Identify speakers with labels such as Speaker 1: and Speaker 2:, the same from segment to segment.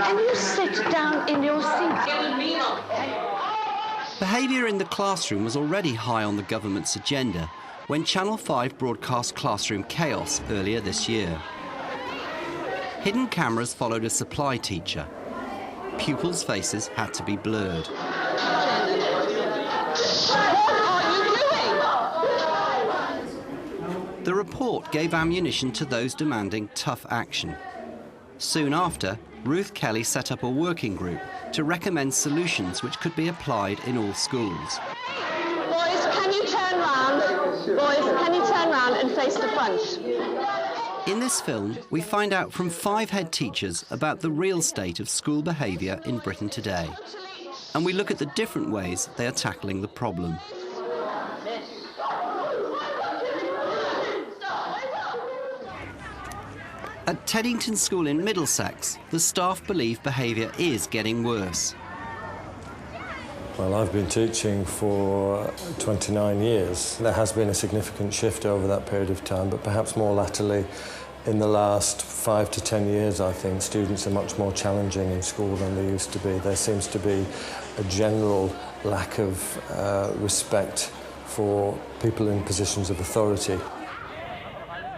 Speaker 1: Can you sit down in your seat?
Speaker 2: Behaviour in the classroom was already high on the government's agenda when Channel 5 broadcast Classroom Chaos earlier this year. Hidden cameras followed a supply teacher. Pupils' faces had to be blurred.
Speaker 1: What are you doing?
Speaker 2: The report gave ammunition to those demanding tough action. Soon after, Ruth Kelly set up a working group to recommend solutions which could be applied in all schools.
Speaker 1: Boys, can you turn round? Boys, can you turn round and face the front?
Speaker 2: In this film, we find out from 5 head teachers about the real state of school behaviour in Britain today. And we look at the different ways they are tackling the problem. At Teddington School in Middlesex, the staff believe behaviour is getting worse.
Speaker 3: Well, I've been teaching for 29 years. There has been a significant shift over that period of time, but perhaps more latterly, in the last 5 to 10 years, I think, students are much more challenging in school than they used to be. There seems to be a general lack of respect for people in positions of authority.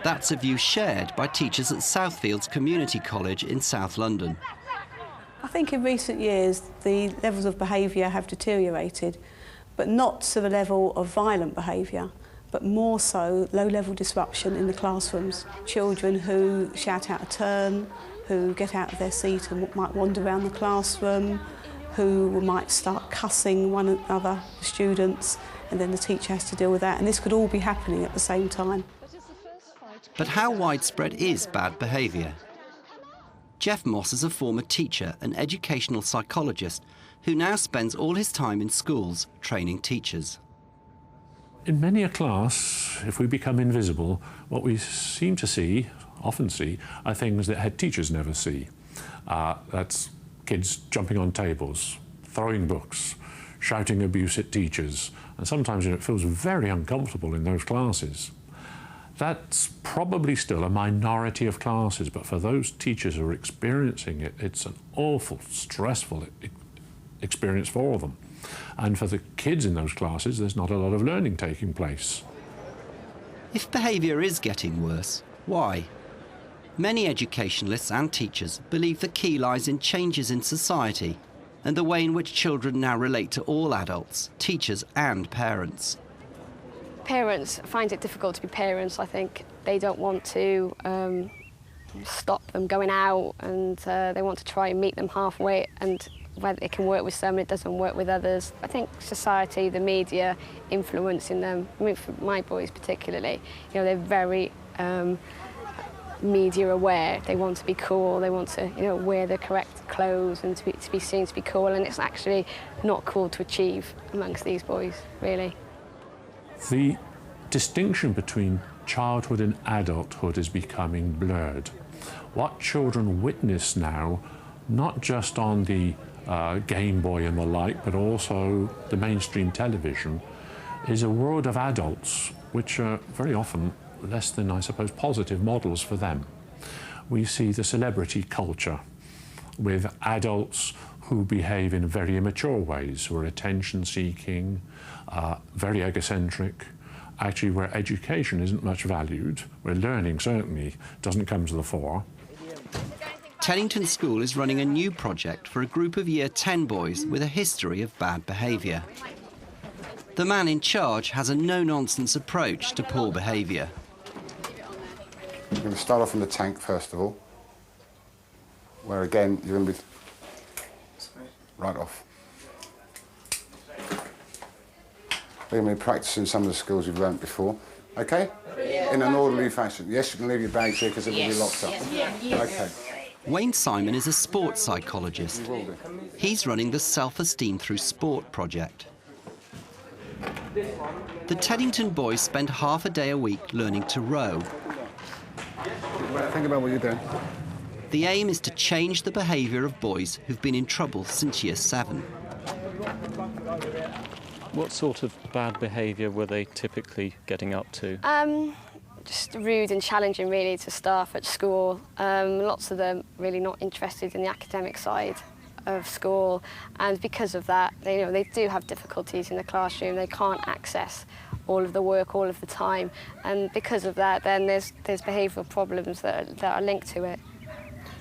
Speaker 2: That's a view shared by teachers at Southfields Community College in South London.
Speaker 4: I think in recent years the levels of behaviour have deteriorated, but not to the level of violent behaviour, but more so low-level disruption in the classrooms. Children who shout out a turn, who get out of their seat and might wander around the classroom, who might start cussing one another, the students, and then the teacher has to deal with that. And this could all be happening at the same time.
Speaker 2: But how widespread is bad behaviour? Jeff Moss is a former teacher and educational psychologist who now spends all his time in schools training teachers.
Speaker 5: In many a class, if we become invisible, what we seem to see, often see, are things that head teachers never see. That's kids jumping on tables, throwing books, shouting abuse at teachers, and sometimes it feels very uncomfortable in those classes. That's probably still a minority of classes, but for those teachers who are experiencing it, it's an awful, stressful experience for them. And for the kids in those classes, there's not a lot of learning taking place.
Speaker 2: If behaviour is getting worse, why? Many educationalists and teachers believe the key lies in changes in society and the way in which children now relate to all adults, teachers and parents.
Speaker 6: Parents find it difficult to be parents. I think they don't want to stop them going out, and they want to try and meet them halfway, and whether it can work with some, it doesn't work with others. I think society, the media, influencing them. I mean, for my boys particularly, you know, they're very media aware. They want to be cool. They want to, you know, wear the correct clothes and to be seen to be cool. And it's actually not cool to achieve amongst these boys, really.
Speaker 5: The distinction between childhood and adulthood is becoming blurred. What children witness now, not just on the Game Boy and the like, but also the mainstream television, is a world of adults which are very often less than, I suppose, positive models for them. We see the celebrity culture with adults who behave in very immature ways, who are attention-seeking, very egocentric, actually where education isn't much valued, where learning certainly doesn't come to the fore.
Speaker 2: Teddington School is running a new project for a group of Year 10 boys with a history of bad behaviour. The man in charge has a no-nonsense approach to poor behaviour.
Speaker 7: You're going to start off in the tank first of all, where again you're going to be right off. We're going to be practising some of the skills you've learnt before, okay? Yeah. In an orderly fashion. Yes, you can leave your bags here because it will be locked up. Okay.
Speaker 2: Wayne Simon is a sports psychologist. He's running the Self-Esteem Through Sport project. The Teddington boys spend half a day a week learning to row.
Speaker 7: Think about what you're doing.
Speaker 2: The aim is to change the behaviour of boys who've been in trouble since Year 7.
Speaker 8: What sort of bad behaviour were they typically getting up to?
Speaker 6: just rude and challenging really to staff at school. Lots of them really not interested in the academic side of school, and because of that, they do have difficulties in the classroom. They can't access all of the work all of the time, and because of that, then there's behavioural problems that are linked to it.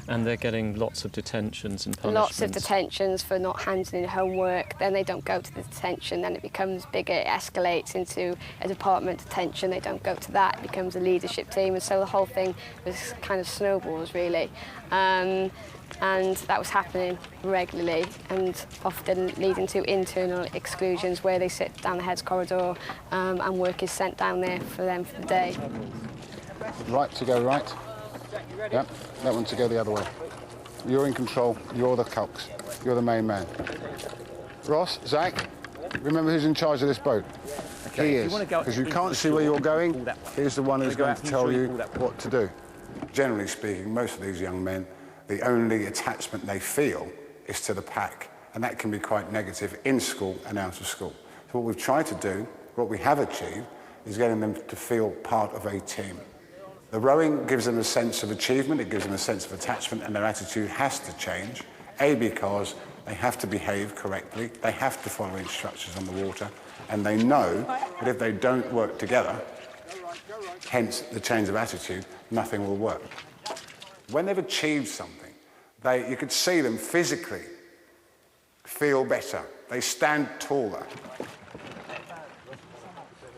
Speaker 8: And they're getting lots of detentions and punishments.
Speaker 6: Lots of detentions for not handing in homework. Then they don't go to the detention. Then it becomes bigger. It escalates into a department detention. They don't go to that. It becomes a leadership team. And so the whole thing was kind of snowballs, really. And that was happening regularly and often leading to internal exclusions where they sit down the heads corridor and work is sent down there for them for the day.
Speaker 7: Right to go right. Yep, that one to go the other way. You're in control, you're the cox, you're the main man. Ross, Zach, remember who's in charge of this boat? Okay, he is, because you can't see where you're going, he's the one who's going to tell you what to do. Generally speaking, most of these young men, the only attachment they feel is to the pack, and that can be quite negative in school and out of school. So what we've tried to do, what we have achieved, is getting them to feel part of a team. The rowing gives them a sense of achievement, it gives them a sense of attachment, and their attitude has to change. A, because they have to behave correctly, they have to follow instructions on the water, and they know that if they don't work together, hence the change of attitude, nothing will work. When they've achieved something, you could see them physically feel better. They stand taller.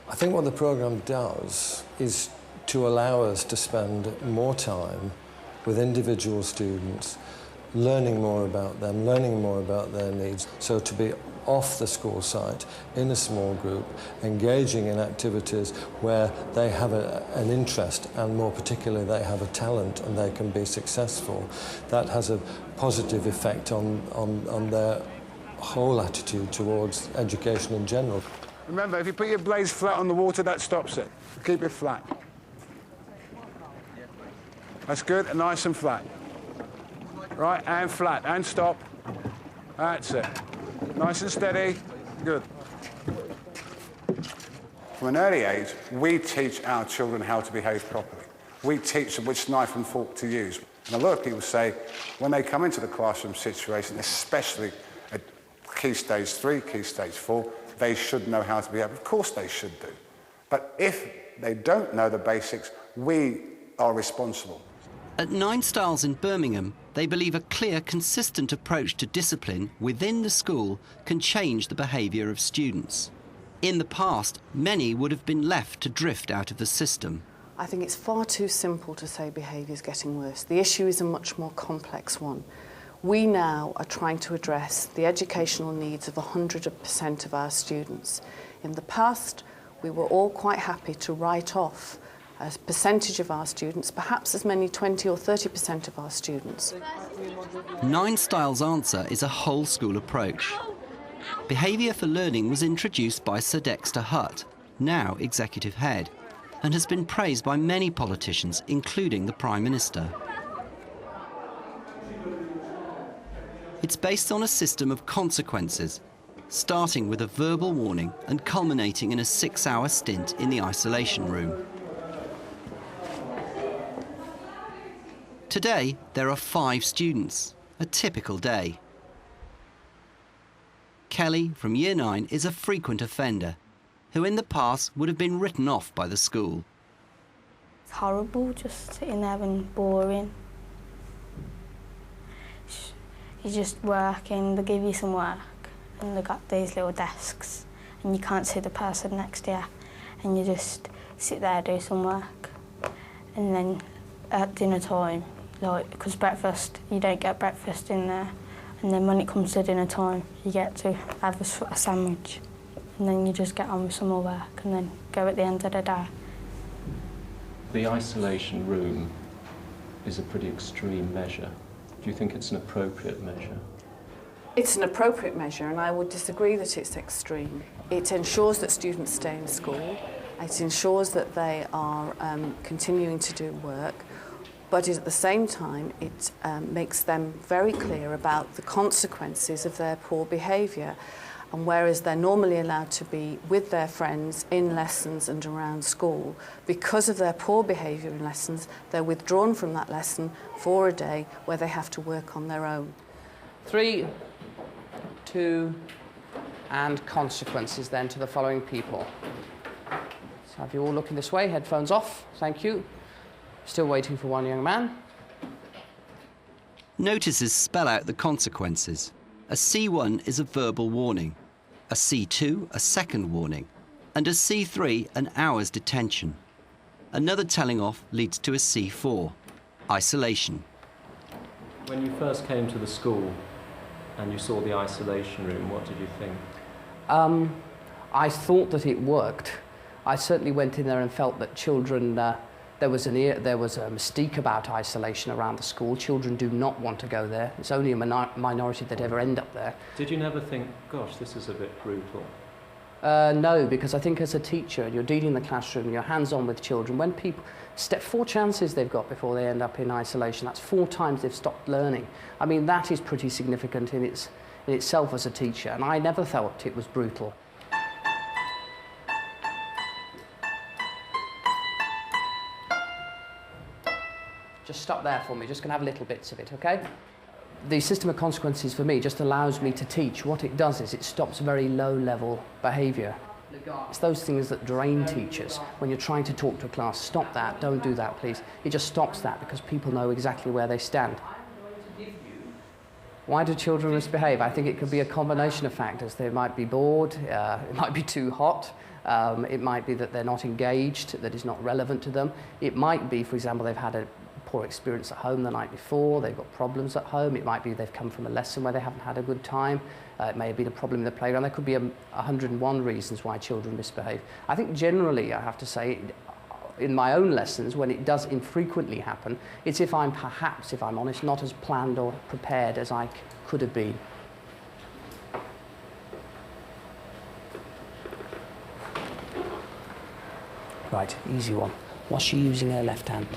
Speaker 3: I think what the programme does is to allow us to spend more time with individual students, learning more about them, learning more about their needs. So to be off the school site, in a small group, engaging in activities where they have an interest, and more particularly they have a talent and they can be successful, that has a positive effect on their whole attitude towards education in general.
Speaker 7: Remember, if you put your blades flat on the water, that stops it. Keep it flat. That's good, and nice and flat. Right, and flat, and stop. That's it. Nice and steady. Good. From an early age, we teach our children how to behave properly. We teach them which knife and fork to use. And a lot of people say, when they come into the classroom situation, especially at Key Stage 3, Key Stage 4, they should know how to behave. Of course they should do. But if they don't know the basics, we are responsible.
Speaker 2: At Nine Styles in Birmingham, they believe a clear, consistent approach to discipline within the school can change the behaviour of students. In the past, many would have been left to drift out of the system.
Speaker 9: I think it's far too simple to say behaviour is getting worse. The issue is a much more complex one. We now are trying to address the educational needs of 100% of our students. In the past, we were all quite happy to write off a percentage of our students, perhaps as many 20 or 30% of our students.
Speaker 2: Nine Styles' answer is a whole school approach. Behaviour for Learning was introduced by Sir Dexter Hutt, now executive head, and has been praised by many politicians, including the Prime Minister. It's based on a system of consequences, starting with a verbal warning and culminating in a 6-hour stint in the isolation room. Today, there are 5 students, a typical day. Kelly, from Year 9, is a frequent offender, who in the past would have been written off by the school.
Speaker 10: It's horrible, just sitting there and boring. You're just working, they give you some work, and they've got these little desks, and you can't see the person next to you, and you just sit there, do some work, and then at dinner time, because breakfast, you don't get breakfast in there, and then when it comes to dinner time, you get to have a sandwich, and then you just get on with some more work, and then go at the end of the day.
Speaker 8: The isolation room is a pretty extreme measure. Do you think it's an appropriate measure?
Speaker 9: It's an appropriate measure, and I would disagree that it's extreme. It ensures that students stay in school, it ensures that they are continuing to do work, but at the same time it makes them very clear about the consequences of their poor behaviour. And whereas they're normally allowed to be with their friends in lessons and around school, because of their poor behaviour in lessons, they're withdrawn from that lesson for a day where they have to work on their own.
Speaker 11: 3, 2, and consequences then to the following people. So have you all looking this way, headphones off, thank you. Still waiting for one young man.
Speaker 2: Notices spell out the consequences. A C1 is a verbal warning, a C2 a second warning, and a C3 an hour's detention. Another telling off leads to a C4, isolation.
Speaker 8: When you first came to the school and you saw the isolation room, what did you think?
Speaker 11: I thought that it worked. I certainly went in there and felt that children, there was a mystique about isolation around the school. Children do not want to go there. It's only a minority that ever end up there.
Speaker 8: Did you never think, gosh, this is a bit brutal?
Speaker 11: No, because I think as a teacher, you're dealing in the classroom, you're hands-on with children. When people 4 chances they've got before they end up in isolation, that's 4 times they've stopped learning. I mean, that is pretty significant in itself as a teacher, and I never felt it was brutal. Just stop there for me, just going to have little bits of it, OK? The system of consequences for me just allows me to teach. What it does is it stops very low-level behaviour. It's those things that drain teachers. When you're trying to talk to a class, stop that, don't do that, please. It just stops that because people know exactly where they stand. Why do children misbehave? I think it could be a combination of factors. They might be bored, it might be too hot, it might be that they're not engaged, that is not relevant to them. It might be, for example, they've had a poor experience at home the night before, they've got problems at home, it might be they've come from a lesson where they haven't had a good time, it may have been a problem in the playground. There could be 101 reasons why children misbehave. I think generally, I have to say, in my own lessons, when it does infrequently happen, it's if I'm perhaps, if I'm honest, not as planned or prepared as I could have been. Right, easy one. Was she using her left hand?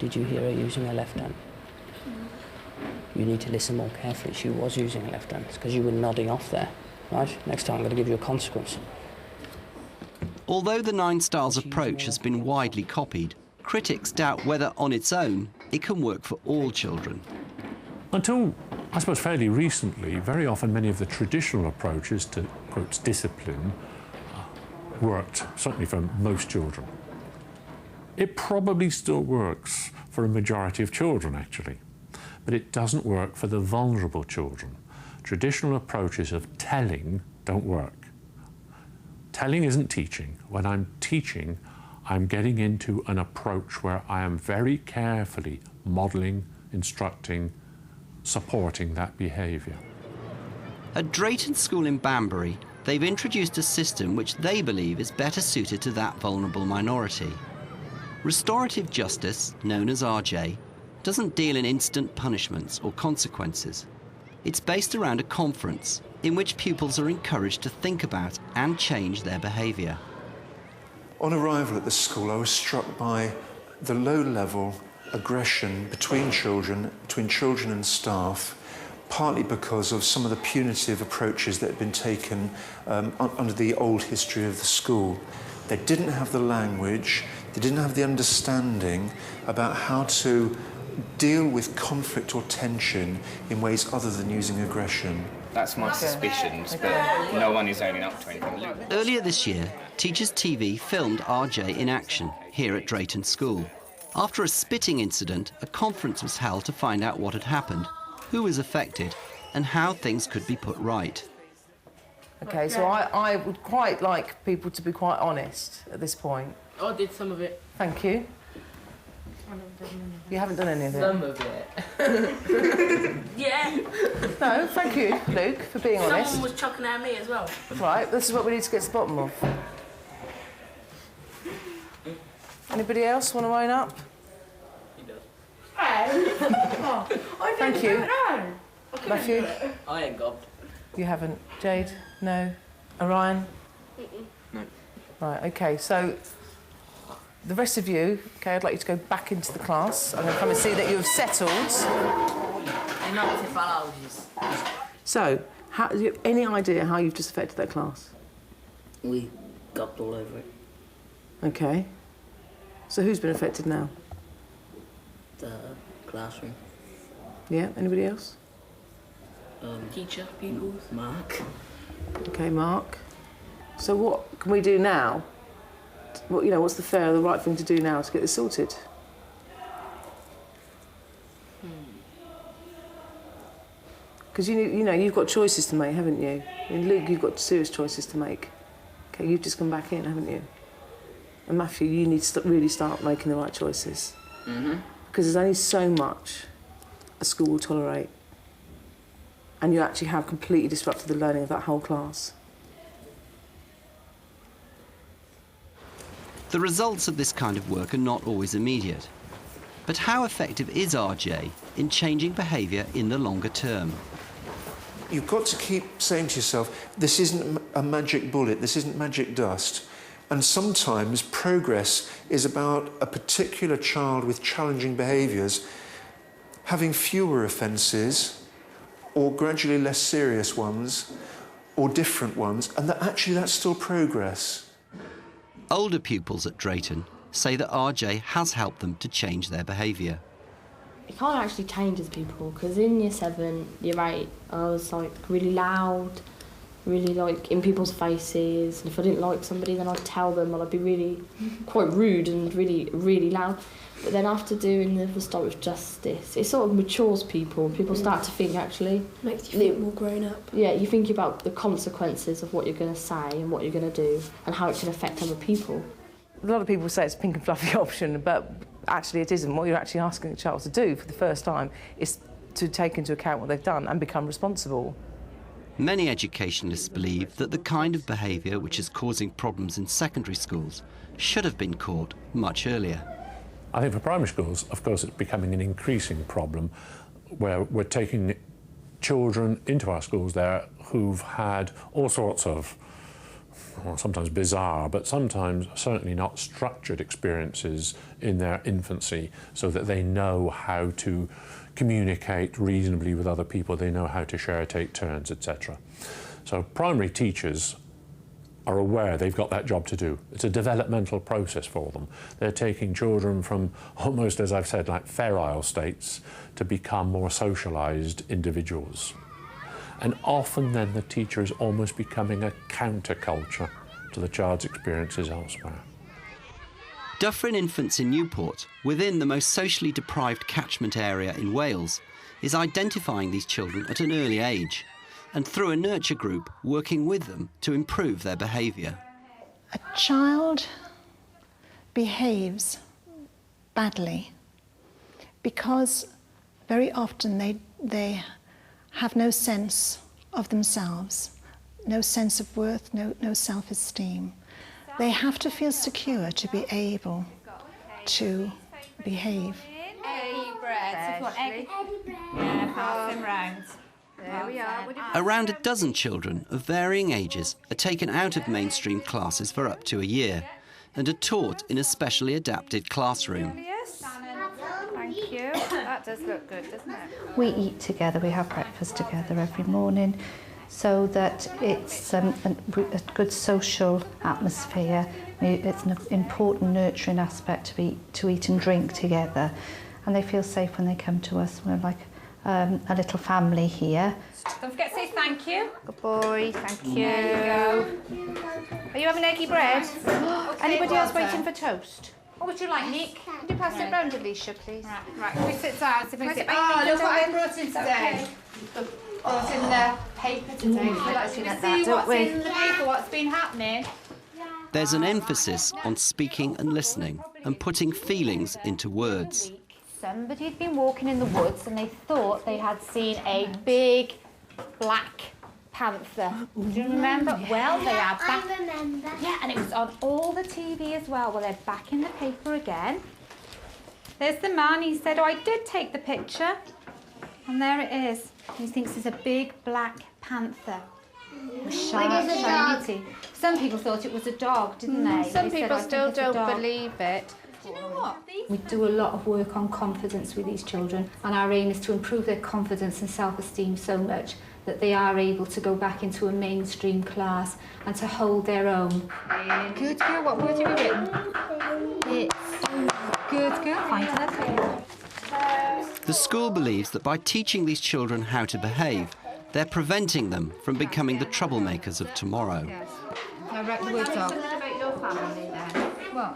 Speaker 11: Did you hear her using her left hand? You need to listen more carefully. She was using her left hand. It's because you were nodding off there. Right? Next time I'm going to give you a consequence.
Speaker 2: Although the 9 Styles approach has been widely copied, critics doubt whether on its own it can work for all children.
Speaker 5: Until, I suppose, fairly recently, very often many of the traditional approaches to, quote, discipline worked, certainly for most children. It probably still works for a majority of children, actually, but it doesn't work for the vulnerable children. Traditional approaches of telling don't work. Telling isn't teaching. When I'm teaching, I'm getting into an approach where I am very carefully modelling, instructing, supporting that behaviour.
Speaker 2: At Drayton School in Banbury, they've introduced a system which they believe is better suited to that vulnerable minority. Restorative justice, known as RJ, doesn't deal in instant punishments or consequences. It's based around a conference in which pupils are encouraged to think about and change their behaviour.
Speaker 12: On arrival at the school, I was struck by the low-level aggression between children and staff, partly because of some of the punitive approaches that had been taken under the old history of the school. They didn't have the language, they didn't have the understanding about how to deal with conflict or tension in ways other than using aggression.
Speaker 13: That's my suspicions, but no one is owning up to anything.
Speaker 2: Earlier this year, Teachers TV filmed RJ in action here at Drayton School. After a spitting incident, a conference was held to find out what had happened, who was affected, and how things could be put right.
Speaker 14: OK, so I would quite like people to be quite honest at this point.
Speaker 15: I did some of it.
Speaker 14: Thank you. You haven't done any of it?
Speaker 15: Some of it. Yeah.
Speaker 14: No, thank you, Luke, for being honest.
Speaker 15: Someone was chucking at me as well.
Speaker 14: Right, this is what we need to get to the bottom of. Anybody else want to own up?
Speaker 15: He does.
Speaker 14: Thank you. Matthew?
Speaker 15: I ain't gobbed.
Speaker 14: You haven't. Jade? No. Orion?
Speaker 15: No.
Speaker 14: Right, OK, so the rest of you, OK, I'd like you to go back into the class. I'm going to come and see that you have settled.
Speaker 15: Enough if I allow you.
Speaker 14: So, Do you have any idea how you've just affected that class?
Speaker 15: We gobbed all over it.
Speaker 14: Okay. So who's been affected now?
Speaker 15: The classroom.
Speaker 14: Yeah, anybody else?
Speaker 15: Teacher, pupils. Mark.
Speaker 14: Okay, Mark. So what can we do now? What, you know, what's the fair or the right thing to do now to get this sorted? Because you know, you've got choices to make, haven't you? In Luke, you've got serious choices to make. Okay, you've just come back in, haven't you? And Matthew, you need to really start making the right choices. Because there's only so much a school will tolerate. And you actually have completely disrupted the learning of that whole class.
Speaker 2: The results of this kind of work are not always immediate. But how effective is RJ in changing behaviour in the longer term?
Speaker 12: You've got to keep saying to yourself, this isn't a magic bullet, this isn't magic dust. And sometimes progress is about a particular child with challenging behaviours having fewer offences, or gradually less serious ones, or different ones, and that actually that's still progress.
Speaker 2: Older pupils at Drayton say that RJ has helped them to change their behaviour.
Speaker 16: You can't actually change as people, because in year 7, year 8, I was like really loud, really like in people's faces, and if I didn't like somebody then I'd tell them, and I'd be really quite rude and really, really loud. But then after doing the restorative justice, it sort of matures people. People start to think actually...
Speaker 17: Makes you think more grown up.
Speaker 16: Yeah, you think about the consequences of what you're going to say and what you're going to do and how it can affect other people.
Speaker 14: A lot of people say it's a pink and fluffy option, but actually it isn't. What you're actually asking a child to do for the first time is to take into account what they've done and become responsible.
Speaker 2: Many educationalists believe that the kind of behaviour which is causing problems in secondary schools should have been caught much earlier.
Speaker 5: I think for primary schools, of course, it's becoming an increasing problem where we're taking children into our schools there who've had all sorts of, well, sometimes bizarre, but sometimes certainly not structured experiences in their infancy, so that they know how to communicate reasonably with other people, they know how to share, take turns, etc. So primary teachers are aware they've got that job to do. It's a developmental process for them. They're taking children from almost, as I've said, like feral states to become more socialised individuals. And often then the teacher is almost becoming a counterculture to the child's experiences elsewhere.
Speaker 2: Dufferin Infants in Newport, within the most socially deprived catchment area in Wales, is identifying these children at an early age and through a nurture group working with them to improve their behaviour.
Speaker 18: A child behaves badly because very often they have no sense of themselves, no sense of worth, no self-esteem. They have to feel secure to be able to behave.
Speaker 19: Eggy bread. So what, egg? Yeah, pass them round. There we are.
Speaker 2: Around a dozen children of varying ages are taken out of mainstream classes for up to a year and are taught in a specially adapted classroom.
Speaker 19: Thank you. That does look good, doesn't it?
Speaker 20: We eat together, we have breakfast together every morning, so that it's a good social atmosphere. It's an important nurturing aspect to eat and drink together, and they feel safe when they come to us. We're like a little family here.
Speaker 19: Don't forget to say thank you. Good boy, thank you. There you go. Are you having eggy bread? Anybody else waiting for toast? What would you like, Nick? Could you pass it round, Alicia, please? Right. Can we sit down? So we sit back. Look what I brought in today. What's in the paper today? We'd like to see what's in the paper, what's been happening.
Speaker 2: There's an emphasis on speaking and listening and putting feelings into words.
Speaker 19: Somebody had been walking in the woods and they thought they had seen a big black panther. Do you remember? Yeah. Well, they are back.
Speaker 17: I remember.
Speaker 19: Yeah, and it was on all the TV as well. Well, they're back in the paper again. There's the man. He said, "Oh, I did take the picture." And there it is. He thinks it's a big black panther. Sharp, shiny teeth. Some people thought it was a dog, didn't they?
Speaker 16: Some
Speaker 19: They
Speaker 16: people
Speaker 19: said,
Speaker 16: still
Speaker 19: "I think it's a
Speaker 16: don't
Speaker 19: dog."
Speaker 16: believe it.
Speaker 19: Do you know what? We do a lot of work on confidence with these children, and our aim is to improve their confidence and self-esteem so much
Speaker 17: that they are able to go back into a mainstream class and to hold their own. Good girl, what words have you written? It's good girl, find another.
Speaker 2: The school believes that by teaching these children how to behave, they're preventing them from becoming the troublemakers of tomorrow.
Speaker 17: Now write the words up.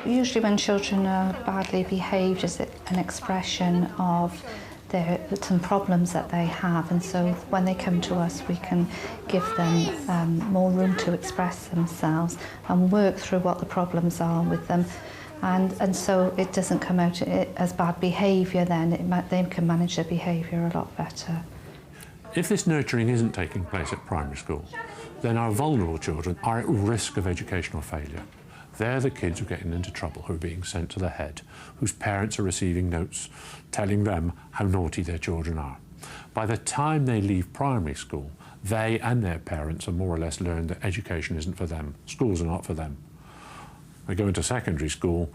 Speaker 20: Usually when children are badly behaved, is an expression of some problems that they have, and so when they come to us we can give them more room to express themselves and work through what the problems are with them, and so it doesn't come out as bad behaviour then. They can manage their behaviour a lot better.
Speaker 5: If this nurturing isn't taking place at primary school, then our vulnerable children are at risk of educational failure. They're the kids who are getting into trouble, who are being sent to the head, whose parents are receiving notes telling them how naughty their children are. By the time they leave primary school, they and their parents have more or less learned that education isn't for them, schools are not for them. They go into secondary school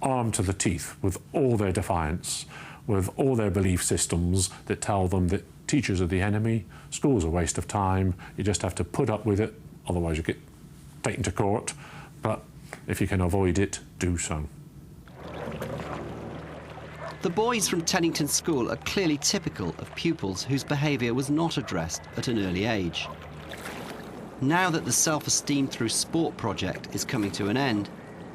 Speaker 5: armed to the teeth with all their defiance, with all their belief systems that tell them that teachers are the enemy, school's a waste of time, you just have to put up with it, otherwise you get taken to court, but if you can avoid it, do so.
Speaker 2: The boys from Teddington School are clearly typical of pupils whose behaviour was not addressed at an early age. Now that the Self-Esteem Through Sport project is coming to an end,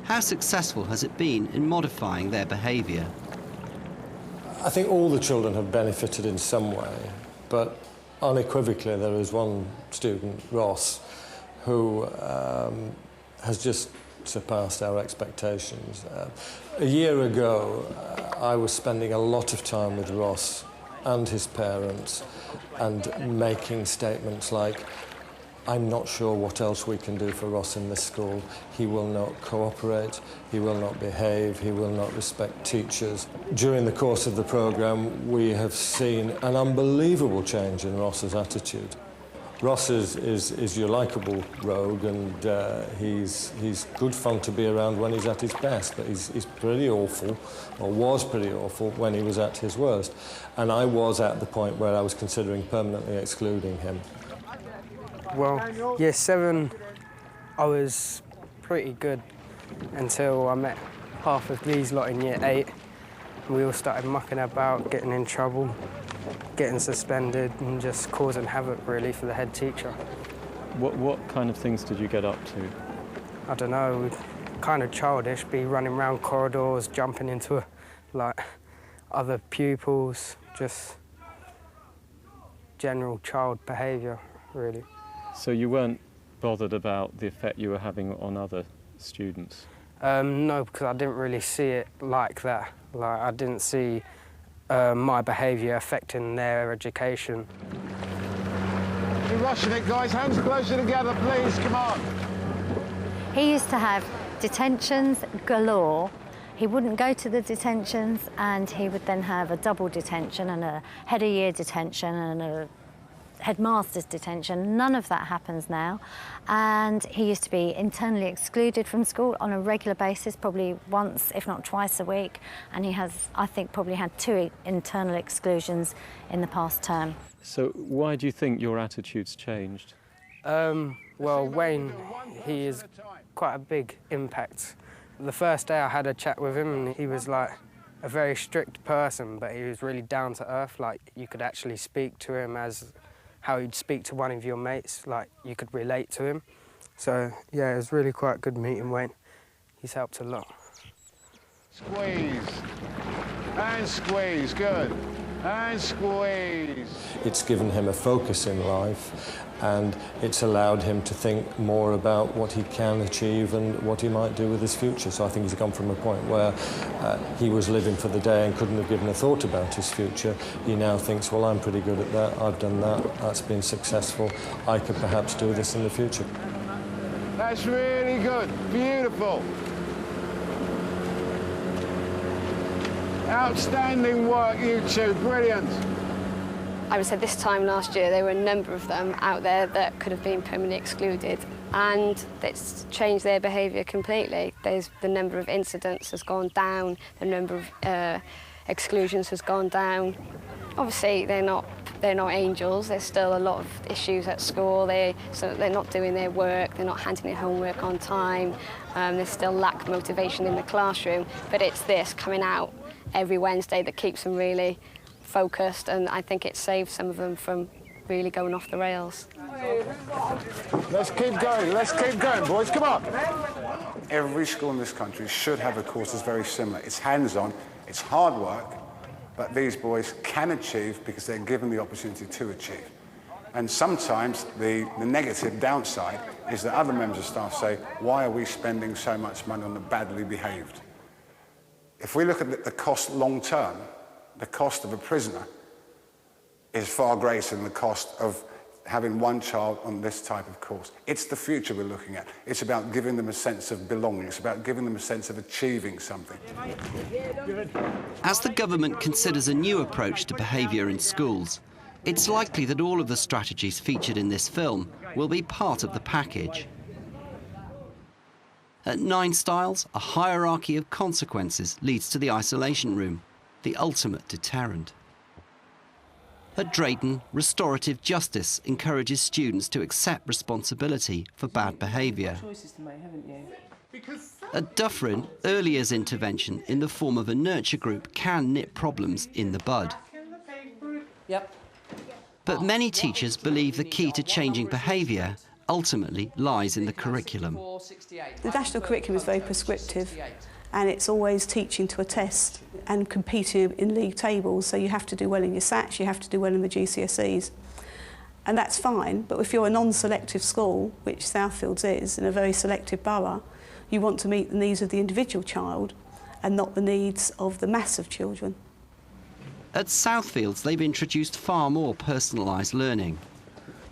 Speaker 2: how successful has it been in modifying their behaviour?
Speaker 3: I think all the children have benefited in some way, but unequivocally there is one student, Ross, who has just surpassed our expectations. A year ago, I was spending a lot of time with Ross and his parents and making statements like, I'm not sure what else we can do for Ross in this school. He will not cooperate, he will not behave, he will not respect teachers. During the course of the programme, we have seen an unbelievable change in Ross's attitude. Ross is your likeable rogue, and he's good fun to be around when he's at his best, but he's pretty awful, or was pretty awful, when he was at his worst. And I was at the point where I was considering permanently excluding him.
Speaker 21: Well, year 7, I was pretty good until I met half of these lot in year 8. We all started mucking about, getting in trouble, getting suspended and just causing havoc, really, for the head teacher.
Speaker 8: What kind of things did you get up to?
Speaker 21: I don't know, kind of childish, be running around corridors, jumping into other pupils, just general child behaviour, really.
Speaker 8: So you weren't bothered about the effect you were having on other students?
Speaker 21: No, because I didn't really see it like that. I didn't see my behaviour affecting their education.
Speaker 7: You're rushing it, guys. Hands closer together, please. Come on.
Speaker 22: He used to have detentions galore. He wouldn't go to the detentions, and he would then have a double detention and a head of year detention and a headmaster's detention. None of that happens now, and he used to be internally excluded from school on a regular basis, probably once if not twice a week, and he has, I think, probably had 2 internal exclusions in the past term.
Speaker 8: So why do you think your attitude's changed?
Speaker 21: Well, Wayne, he is quite a big impact. The first day I had a chat with him, and he was like a very strict person, but he was really down to earth. Like, you could actually speak to him as how you'd speak to one of your mates, like you could relate to him. So yeah, it was really quite good meeting Wayne. He's helped a lot.
Speaker 7: Squeeze. And squeeze, good. And squeeze.
Speaker 3: It's given him a focus in life, and it's allowed him to think more about what he can achieve and what he might do with his future. So I think he's come from a point where he was living for the day and couldn't have given a thought about his future. He now thinks, well, I'm pretty good at that, I've done that, that's been successful, I could perhaps do this in the future.
Speaker 7: That's really good, beautiful. Outstanding work, you two, brilliant.
Speaker 6: I would say this time last year there were a number of them out there that could have been permanently excluded, and it's changed their behaviour completely. The number of incidents has gone down, the number of exclusions has gone down. Obviously, they're not angels. There's still a lot of issues at school. So they're not doing their work. They're not handing their homework on time. There's still lack of motivation in the classroom. But it's this coming out every Wednesday that keeps them really focused, and I think it saves some of them from really going off the rails.
Speaker 7: Let's keep going, boys, come on. Every school in this country should have a course that's very similar. It's hands-on, it's hard work, but these boys can achieve because they're given the opportunity to achieve. And sometimes the negative downside is that other members of staff say, why are we spending so much money on the badly behaved? If we look at the cost long-term, the cost of a prisoner is far greater than the cost of having one child on this type of course. It's the future we're looking at. It's about giving them a sense of belonging. It's about giving them a sense of achieving something.
Speaker 2: As the government considers a new approach to behaviour in schools, it's likely that all of the strategies featured in this film will be part of the package. At 9 Styles, a hierarchy of consequences leads to the isolation room, the ultimate deterrent. At Drayton, restorative justice encourages students to accept responsibility for bad behaviour. At Dufferin, early years intervention in the form of a nurture group can nip problems in the bud. But many teachers believe the key to changing behaviour ultimately lies in the curriculum.
Speaker 1: The national curriculum is very prescriptive, and it's always teaching to a test and competing in league tables, so you have to do well in your SATs, you have to do well in the GCSEs. And that's fine, but if you're a non-selective school, which Southfields is, in a very selective borough, you want to meet the needs of the individual child and not the needs of the mass of children.
Speaker 2: At Southfields, they've introduced far more personalised learning.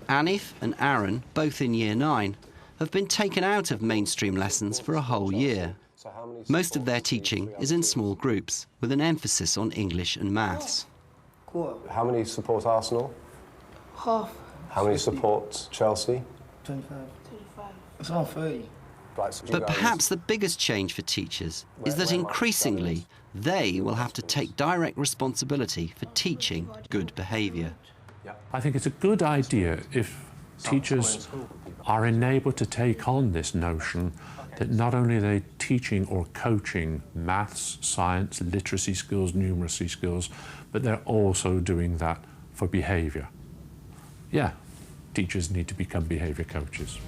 Speaker 2: Anif and Aaron, both in Year 9, have been taken out of mainstream lessons for a whole year. Most of their teaching is in small groups, with an emphasis on English and maths.
Speaker 4: How many support Arsenal?
Speaker 15: Half.
Speaker 4: How many support Chelsea?
Speaker 15: 25. It's on 30.
Speaker 2: But perhaps the biggest change for teachers is that increasingly they will have to take direct responsibility for teaching good behaviour.
Speaker 5: I think it's a good idea if teachers are enabled to take on this notion that not only are they teaching or coaching maths, science, literacy skills, numeracy skills, but they're also doing that for behaviour. Yeah, teachers need to become behaviour coaches.